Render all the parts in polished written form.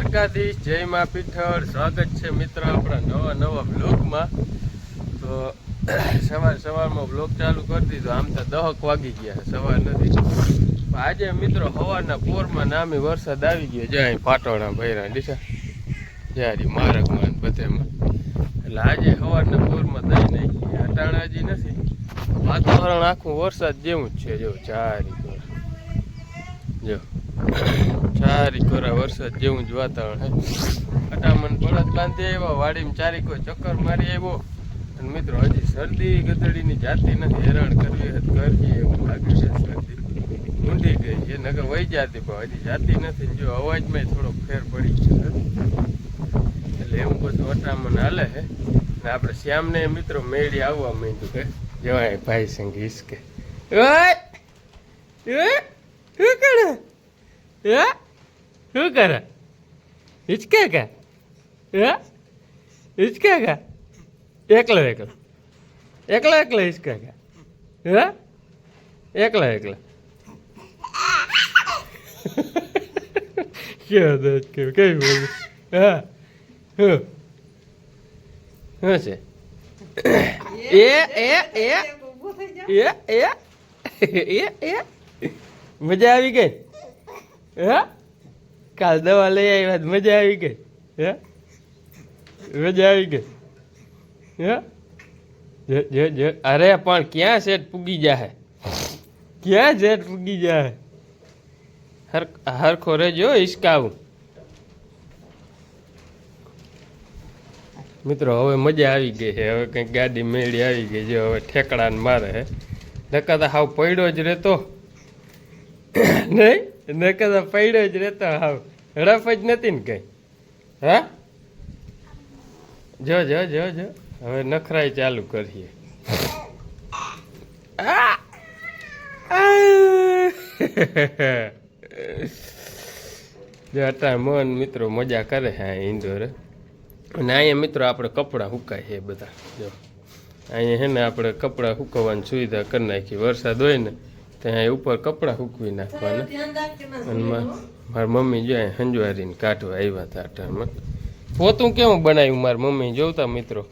દ્વારકાધીશ, જય મા પીઠળ. સ્વાગત છે મિત્રો આપણા નવા બ્લોગમાં. તો સવારમાં બ્લોગ ચાલુ કરી દીધો. આમ તો 10 વાગી ગયા, સવાર નથી. આજે મિત્રો સવારના પોરમાં નામી વરસાદ આવી ગયો. જ્યાં પાટોણા ભર્યા ડીસા જ્યારી માર્ગમાં બધેમાં. એટલે આજે સવારના પોરમાં દઈ નાખી. અટાણા હજી નથી. વાતાવરણ આખું વરસાદ જેવું જ છે. જો ચારી જો ચારી કોરા વરસાદ જેવું જ વાતાવરણ હે. અટામણ બળદ બાંધી આવ્યા, વાડીમાં ચારી કોઈ ચક્કર મારી આવ્યો. અને મિત્રો હજી શરદી ગધડીની જાતી નથી. હેરાન કરવી કરીએ એવું લાગે છે. શરદી ઊંડી ગઈ છે, નકર વહી જતી પણ હજી જાતી નથી. જો અવાજમાં થોડોક ફેર પડી ગયો એટલે એવું બધું અટામણ હાલે છે. ને આપણે શ્યામને મિત્રો મેળી આવવા માંડ્યું છે. જવાય ભાઈ સંગ હિસકે શું કરે? શું કરે? હિચકે કા? હિચકે કા? એકલો હિચકે કા? એકલા કેવી બોલું? હા શું છે? મજા આવી ગઈ? હા, કાલ દવા લઈ આવ્યા, મજા આવી ગઈ? હે, મજા આવી ગઈ? હે, અરે પણ ક્યાં સેટ પૂગી જાય? ક્યાં સેટ પૂગી જાય? હરખો રેજો હિસકાવું. મિત્રો હવે મજા આવી ગઈ છે. હવે કંઈક ગાડી મેળી આવી ગઈ છે. હવે ઠેકડાને મારે હે. નકર તો હાવ પડ્યો જ રહેતો. નહીં, નકર તો પડ્યો જ રહેતો. હાવ હડફ જ નથી ને કઈ. હા, જો હવે નખરાઈ ચાલુ કરીએ. જો અટા મોહન મિત્રો મજા કરે છે આ ઇન્દોર. અને અહીંયા મિત્રો આપણે કપડાં સુકાય છે બધા. જો અહીંયા હે ને આપણે કપડાં સુકવવાની સુવિધા કરી નાખી. વરસાદ હોય ને ત્યાં ઉપર કપડાં સૂકવી નાખવાના. અને મારી મમ્મી જો સંજવારીને કાઢવા આવ્યા હતા અટાણમાં. પોતું કેવું બનાવ્યું મારી મમ્મી જોતા મિત્રો.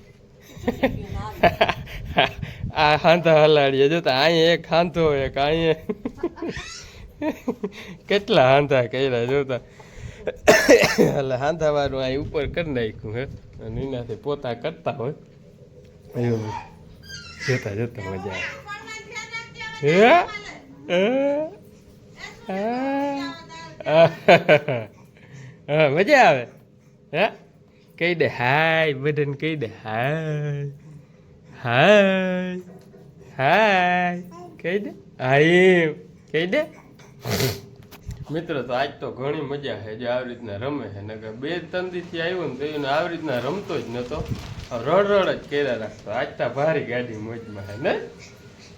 આ હાંધા હલાડીએ જોતા. અહીંયા એક હાંધો એક અહીંયા કેટલા હાંધા કર્યા જોતા. એટલે હાંધા વાળું અહીં ઉપર કરી નાખ્યું હે. અને એનાથી પોતા કરતા હોય એવું જોતા મજા આવે. હા મજા આવે. હા, કહી દે હાય બધાને, કહી દે હાય કહી દે હાય કહી દે. મિત્રો તો આજ તો ઘણી મજા છે. જો આવી રીતના રમે છે. નકર 2-3 દીથી આવ્યો ને તો એને આવી રીતના રમતો જ નતો. રડ જ કર્યા રાખતો. આજ તો ભારી ગાડી મોજમાં છે ને.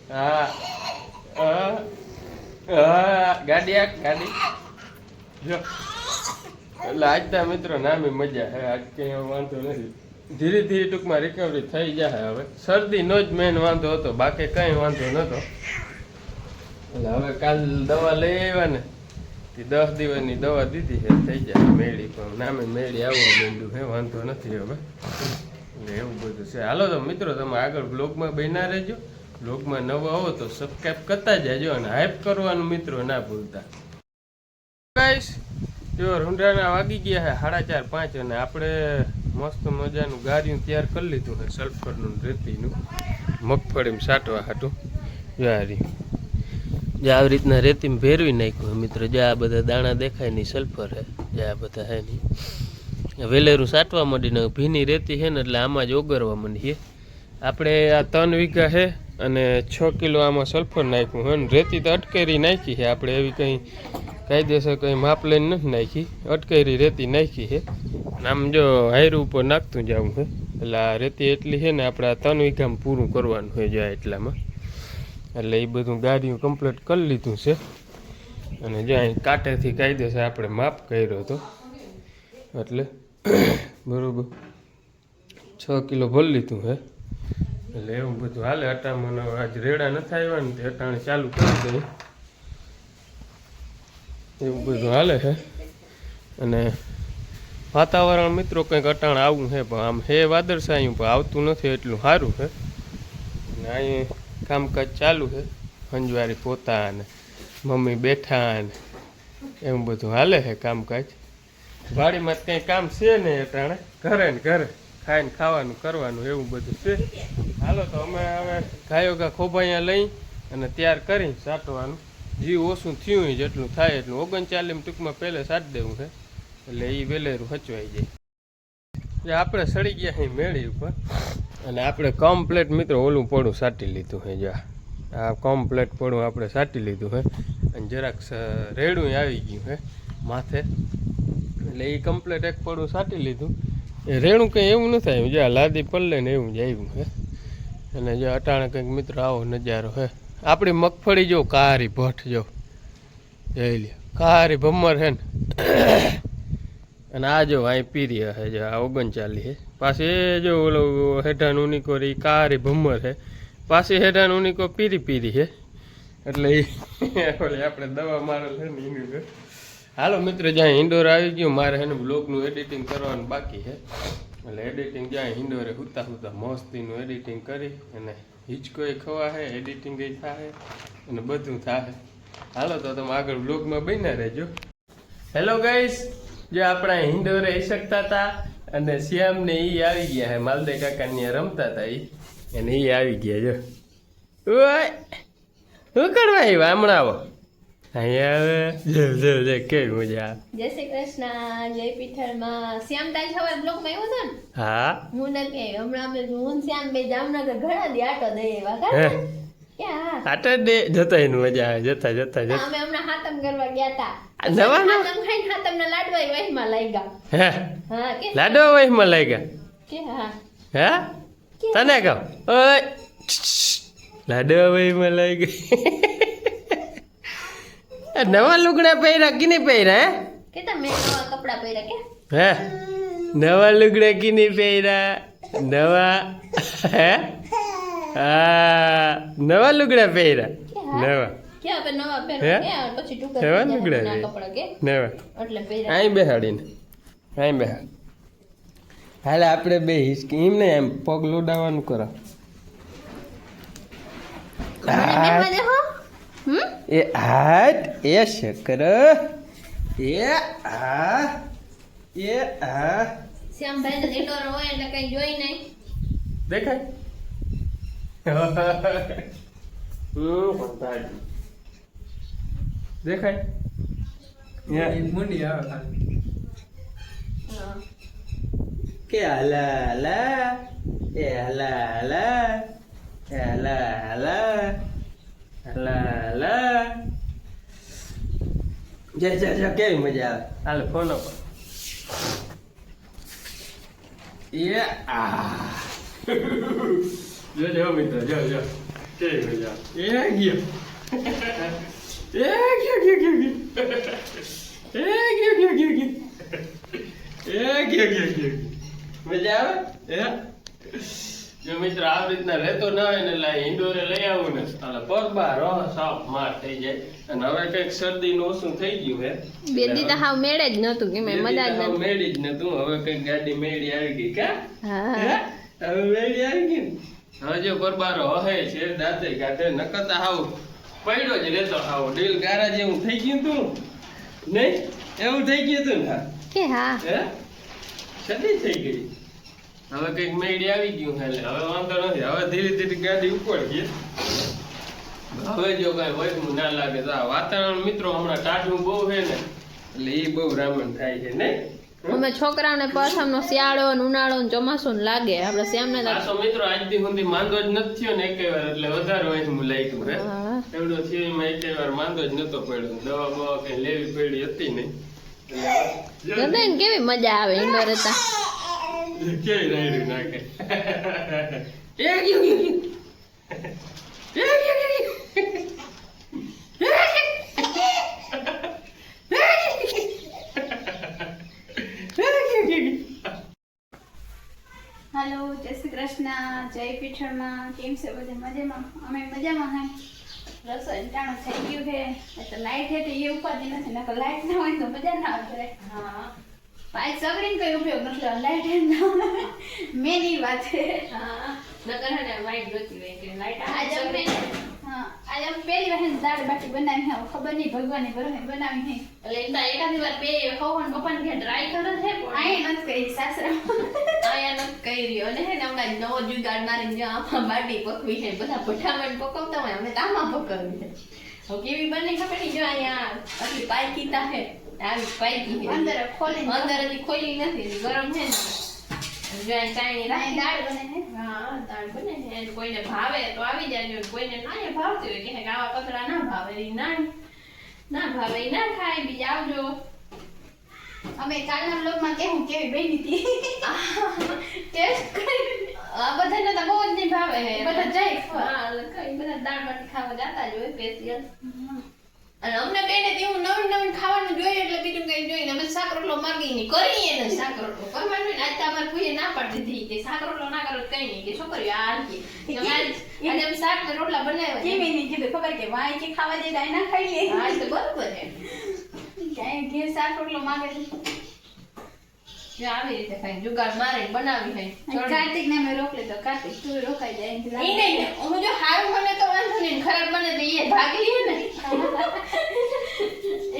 હા ગાડી જો એટલે આજ તો મિત્રો નામી મજા છે. આજ કઈ વાંધો નથી. ધીરે ધીરે ટૂંકમાં રિકવરી થઈ જાય. હવે શરદીનો જ મેન વાંધો હતો, બાકી કઈ વાંધો નતો. એટલે હવે કાલ દવા લઈ આવ્યા ને 10 દિવસની દવા દીધી છે, થઈ જાય મેળી. પણ નામે મેળી આવવા માંડ્યું છે, વાંધો નથી હવે. એટલે એવું બધું છે. હાલો તો મિત્રો તમે આગળ બ્લોગમાં બન્યા રહેજો. બ્લોગમાં નવા આવો તો સબસ્ક્રાઈબ કરતા જાજો અને હાઈપ કરવાનું મિત્રો ના ભૂલતા. ગાઈસ જો રૂંઢાના વાગી ગયા છે 4:30-5 અને આપણે મસ્ત મજાનું ગાર્યું તૈયાર કરી લીધું છે. સલ્ફરનું રેતીનું મગફળીમાં સાટવા હાટું જારી. જે આવી રીતના રેતીમાં ભેરવી નાખ્યું મિત્રો. જે આ બધા દાણા દેખાય નહીં સલ્ફર હે. જે આ બધા હે નહીં વેલેરું સાટવા માંડીને ભીની રેતી છે ને એટલે આમાં જ ઓગરવા માંડીએ. આપણે આ 3 વીઘા છે અને 6 કિલો આમાં સલ્ફર નાખ્યું હોય ને. રેતી તો અટકેરી નાખી છે આપણે. એવી કંઈ કાયદેસર કંઈ માપ લઈને નથી નાખી. અટકેરી રેતી નાખી છે. આમ જો હાયરું ઉપર નાખતું જવું છે. એટલે આ રેતી એટલી છે ને આપણે આ 3 વીઘામાં પૂરું કરવાનું હોય જાય એટલામાં. એટલે એ બધું ગાડીઓ કમ્પ્લીટ કરી લીધું છે. અને જો અહીં કાંટેથી કાયદેસર આપણે માપ કર્યો હતો. એટલે બરાબર 6 કિલો ભરી લીધું છે. એટલે એવું બધું હાલે. અટામણ આજ રેડા નથી આવ્યા ને તે અટાણે ચાલુ કરી દઈએ. એવું બધું હાલે છે. અને વાતાવરણ મિત્રો કંઈક અટાણ આવું છે, પણ આમ હે વાદળછાયું પણ આવતું નથી, એટલું સારું છે. અને અહીં કામકાજ ચાલુ છે, સંજવારી પોતા ને મમ્મી બેઠા ને એવું બધું હાલે છે કામકાજ. વાડીમાં કંઈ કામ છે ને અટાણે, ઘરે ને ઘરે ખાઈને ખાવાનું કરવાનું એવું બધું છે. હાલો તો અમે હવે ગાયોગા ખોભાઈયા લઈ અને તૈયાર કરી સાટવાનું. જીવ ઓછું થયું હોય જેટલું થાય એટલું 39 ટૂંકમાં પહેલે સાટી દેવું છે, એટલે એ વેલેરું હચવાઈ જાય. જે આપણે સડી ગયા અહીં મેળી ઉપર, અને આપણે કમ્પ્લેટ મિત્રો ઓલું પડું સાટી લીધું છે. જો આ કમ્પ્લેટ પડું આપણે સાટી લીધું છે, અને જરાક રેડું આવી ગયું છે માથે, એટલે એ કમ્પ્લેટ એક પડું સાટી લીધું. એ રેણું કંઈ એવું નથી આવ્યું, જ્યાં લાદી પલ્લે ને એવું જ આવ્યું છે. અને જો અટાણે કંઈક મિત્રો આવો નજારો છે. આપણી મગફળી જો કારી ભઠ જો જોઈ લે, કારી ભમર છે ને. અને આ જો અહીં પીરી હે, જો આ 39 છે. પાછી એ જો ઓલો હેઠાનું ઉનીકો એ કારી ભમર છે, પાછી હેઠાનું ઉનીકો પીરી પીરી છે. એટલે એ ઓલી આપણે દવા મારેલ છે ને એનું છે. હાલો મિત્રો, જ્યાં ઇન્ડોર આવી ગયું, મારે એને બ્લોગનું એડિટિંગ કરવાનું બાકી છે. એટલે એડિટિંગ જ્યાં ઇન્ડોરે હુતા હુતા મસ્તીનું એડિટિંગ કરી અને હિચકોય ખવા છે, એડિટિંગ થાય અને બધું થાય. હાલો તો તમે આગળ બ્લોગમાં બન્યા રહેજો. હેલો ગાઈસ, જે આપણા ઇન્ડોરે શકતા હતા અને શ્યામ ને એ આવી ગયા છે, માલદે કાકાને રમતા હતા અને એ આવી ગયા. જો ઓય શું કરવા આવ્યા હમણાં? આવો અહીંયા કેવી મજા આવે. જય શ્રી કૃષ્ણ, જય પીઠળમાં. શ્યામ તારી સવાર બ્લોકમાં આવ્યો હતો ને? હા, હું નથી આવી. હમણાં અમે હું શ્યામ બે જામનગર ઘણા દી આટો દઈ એવા ક્યાં આટો દે જતા એનું મજા આવે. જતા જતા જતા અમે હમણાં હાતમ કરવા ગયા હતા. નવા હાતમ ખાઈને હાતમના લાડવા વહીમાં લાગ્યા. હે હા કે લાડવા વહીમાં લાગ્યા કે હા હે તને કહું ઓય લાડવા વહીમાં લાગ્યા. નવા લુગડા પહેર્યા કે નહીં પહેર્યા? કે તમે નવા કપડા પહેર્યા કે? હે નવા લુગડા કે નહીં પહેર્યા? નવા હે હા નવા લુગડા પહેર્યા. નવા કે આપણે નવા પહેર્યા કે પછી ટુકડા નવા લુગડા કપડા કે નવા એટલે પહેર્યા. અહીં બેહાડીને અહીં બેહાડ. હાલે આપણે બે હિસકી એમ નહીં, એમ પગ લોડાવાનું કરો. એ હાથ એ શક્કર એ આ એ આ શ્યામભાઈ ને ઇન્ડોર હોય એટલે કઈ જોઈ નહીં દેખાય. દેખાય મુંડી આવે ખાલી કે હલા હલા એ હલા હલા હલા હલા હલા હલા. જા જા જા કેવી મજા આવે. હાલ ફોન પર એ આ જો જો મિત્રો જો જો કેવી મજા આવે. એ ગયો એ ગયો ગયો ગયો એ ગયો ગયો ગયો ગયો એ ગયો ગયો ગયો. મજા આવે. જો મિત્ર આ રીતના રહેતો ના હોય ને એટલે ઇન્ડોરે લઈ આવું ને એટલે પગમાં રહ સાફ માર થઈ જાય. અને હવે કઈક શરદી નું ઓછું થઈ ગયું હે. બે દી તો હાવ મેળે જ નતું કે મજા જ નતું. મેળી જ નતું. હવે કઈક ગાડી મેળી આવી ગઈ કા? હા હવે મેળી આવી ગઈ ને હવે જો પરબારો હે છે દાંતે કાઢે નકતા હાવ પડ્યો જ રહેતો. હાવ ડીલ ગારા જેવું થઈ ગયું તું નહીં? એવું થઈ ગયું તું ને કે હા હે શરદી થઈ ગઈ. હવે કઈક મેળી આવી ગયું એટલે હવે વાંધો નથી. હવે ધીરે ધીરે ગાડી ઉપર ગઈ. હવે જો કઈ વચમું ના લાગે તો આ વાતાવરણ મિત્રો હમણાં ટાઢું બહુ છે ને એટલે એ બહુ રામણ થાય છે નહીં? અમે છોકરાઓને પ્રથમનો શિયાળો ને ઉનાળો ને ચોમાસું ને લાગે. આપણે શ્યામને તો મિત્રો આજ દી સુધી માંદો જ નથી થયો ને એકે વાર. એટલે વધારે વચમું લાગ્યું હે. એવડો થયો એમાં એકે વાર માંદો જ નતો પડ્યો. દવા બવા કઈ લેવી પડી હતી નહીં. બધાને કેવી મજા આવે ઇન્ડોર હતા. કેવી રાયડું નાખે. એ ગયું ગયું ગયું. એ ગયું ગયું ગયું. हेलो जय श्री कृष्ण जय पीठळમાં કેમ છે બધા મજામાં? અમે મજામાં હે. રસોઈ ટાણું થઈ ગયું છે તો લાઈટ હે તો એ ઉપાધિ નથી. નકર લાઈટ ના હોય તો મજા ના આવે. હા પાઈ સગડીને કઈ ઉપયોગ નથી લાઈટ મેન ઈ વાત છે. હા નકર હે ને વાઈટ જોતી હોય કે લાઈટ આજે અમે પહેલી વાર દાળ બાટી બનાવી હે ખબર નહીં ભગવાને બરોબર બનાવી હે એટલે એમ તો એકાદી વાર બે ખવન પપ્પાને કે ટ્રાય કરે છે પણ આય નથી કરી સાસરા આયા નથી કરી રહ્યો અને હે ને હમણાં નવો જુગાડ મારીને જો આમાં બાટી પકવી છે બધા ભઠ્ઠામાં પકવતા હોય અમે તામાં પકવી છે. હવે કેવી બને ખબર નહીં જો અહીંયા આટલી પાઈકીતા હે આવી પાઈકી છે અંદર ખોલીને અંદર હજી ખોલી નથી ગરમ છે ને જો અહીં કાંઈ આય દાળ બને હે હા દાળ બને છે કોઈને ભાવે તો આવી જાય કોઈને ના ભાવતી હોય કે આવા કચરા ના ભાવે ઈ ના ભાવે ઈ ના ખાય બીજા આવજો. અમે કાલના બ્લોગમાં કેવું કેવી બની હતી ટેસ્ટ કરી આ બધાને તો બહુ જ નહીં ભાવે હે બધા જાય હા કઈ બધા દાળ બાટી ખાવા જતા જ હોય સ્પેશિયલ અને અમને બેને તેવું નવીન નવીન ખાવાનું જોઈએ એટલે બીજું કઈ જોઈએ અમે શાક રોટલો માંગી નહીં કરીએ ને શાક રોટલો કરવાનું ને આજ તો અમારે કોઈ ના પાડી દીધી કે શાક રોટલો ના કરો કઈ નહીં કે છોકરીઓ આ કે આજે અમે શાક ને રોટલા બનાવ્યા કેવી નહીં કીધું ખબર કે વાય કે ખાવા દે દાય ના ખાઈ લે હા તો બરોબર છે ક્યાંય ઘેર શાક રોટલો માંગે છે જો આવી રીતે કઈ જુગાડ મારીને બનાવી છે કાર્તિક ને મેં રોક લીધો કાર્તિક તું રોકાઈ જાય એમ ઈ નહીં હું જો સારું બને તો વાંધો નહીં ખરાબ બને તો એ ભાગી લે ને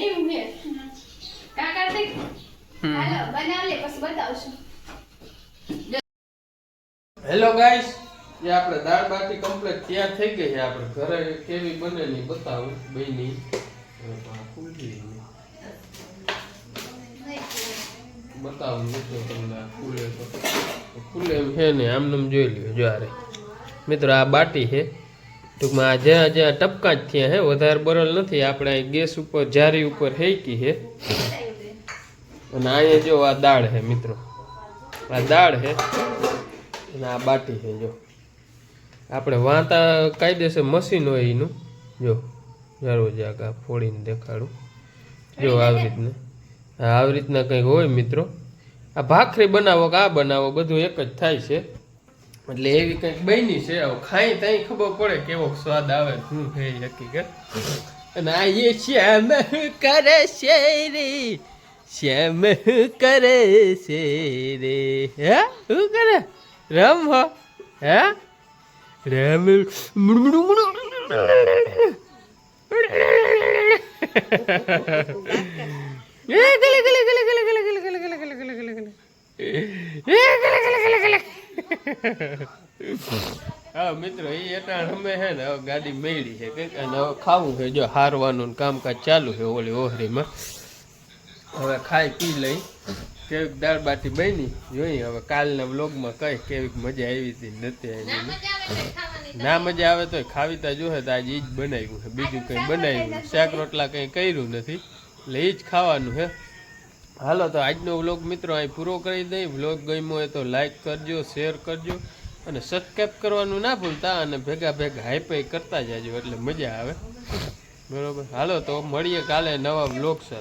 એવું છે કા કાર્તિક હાલો બનાવ લે પછી બતાવશું. હેલો ગાઈસ, જે આપણે દાળ બાટી કમ્પ્લીટ તૈયાર થઈ ગઈ છે. આપણે ઘરે કેવી બને ની બતાવું બેની. બતાવું મિત્રો તમને ખુલે તો ખુલે એમ છે ને આમનામ જોઈ લ્યો. જો આરે મિત્રો આ બાટી છે ટૂંકમાં આ જ્યાં જ્યાં ટપકા જ થયા હે વધારે બરલ નથી. આપણે અહીં ગેસ ઉપર જારી ઉપર હેકી છે અને અહીંયા જો આ દાળ છે મિત્રો. આ દાળ છે અને આ બાટી છે. જો આપણે વાંતા કાયદેસર મશીન હોય એનું જો જારો જાગ આ ફોડીને દેખાડું. જો આવી રીતના આવી રીતના કંઈક હોય મિત્રો. આ ભાખરી બનાવો કે આ બનાવો બધું એક જ થાય છે. એટલે એવી કંઈક બની છે. હવે ખાઈ ત્યાં ખબર પડે કેવો સ્વાદ આવે શું છે હકીકત. અને આ એ શ્યામ કરે છે રે શ્યામ કરે છે રે હે શું કરે રમ હો હે રમ હા મિત્રો એ એટાણ અમે હે ને હવે ગાડી મેળી છે કંઈક અને હવે ખાવું છે. જો હારવાનું કામકાજ ચાલુ છે ઓલી ઓહરીમાં. હવે ખાઈ પી લઈ કેવીક દાળ બાટી બની જોઈએ. હવે કાલના વ્લોગમાં કઈ કેવીક મજા આવી હતી નથી આવી. ના મજા આવે તો ખાવીતા જોહે તો આજે ઈ જ બનાવ્યું છે. બીજું કંઈ બનાવ્યું શાક રોટલા કંઈ કર્યું નથી એટલે એ જ ખાવાનું છે. હાલો તો આજનો વ્લોગ મિત્રો અહીં પૂરો કરી દઈ. વ્લોગ ગમ્યો હોય તો લાઈક કરજો, શેર કરજો અને સબસ્ક્રાઈબ કરવાનું ના ભૂલતા અને ભેગા ભેગા હાઈપાઈ કરતા જાજો એટલે મજા આવે. બરોબર હાલો તો મળીએ કાલે નવા વ્લોગ સાથે.